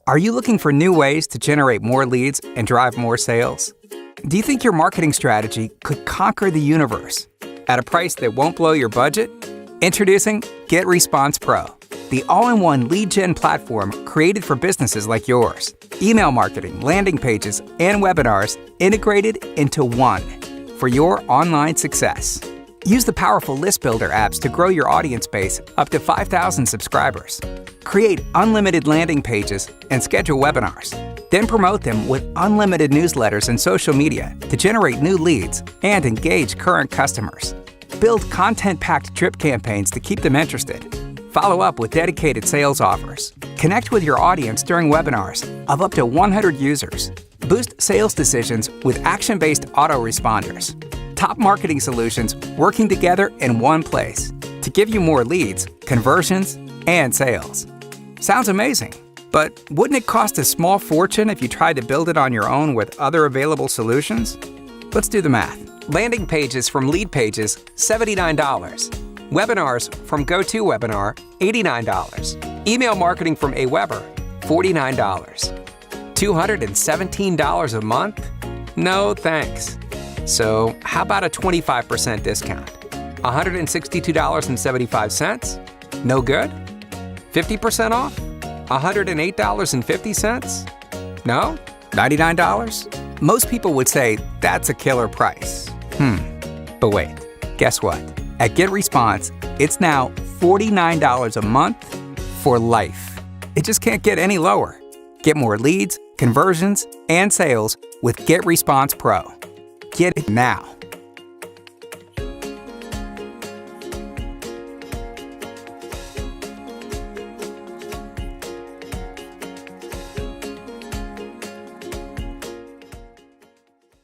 Are you looking for new ways to generate more leads and drive more sales? Do you think your marketing strategy could conquer the universe at a price that won't blow your budget? Introducing GetResponse PRO, the all-in-one lead gen platform created for businesses like yours. Email marketing, landing pages, and webinars integrated into one for your online success. Use the powerful list builder apps to grow your audience base up to 5,000 subscribers. Create unlimited landing pages and schedule webinars. Then promote them with unlimited newsletters and social media to generate new leads and engage current customers. Build content-packed drip campaigns to keep them interested. Follow up with dedicated sales offers. Connect with your audience during webinars of up to 100 users. Boost sales decisions with action-based autoresponders. Top marketing solutions working together in one place to give you more leads, conversions, and sales. Sounds amazing, but wouldn't it cost a small fortune if you tried to build it on your own with other available solutions? Let's do the math. Landing pages from Lead Pages, $79. Webinars from GoToWebinar, $89. Email marketing from Aweber, $49. $217 a month? No thanks. So how about a 25% discount? $162.75? No good? 50% off? $108.50? No? $99? Most people would say that's a killer price. But wait, guess what? At GetResponse, it's now $49 a month for life. It just can't get any lower. Get more leads, conversions, and sales with GetResponse PRO. Get it now.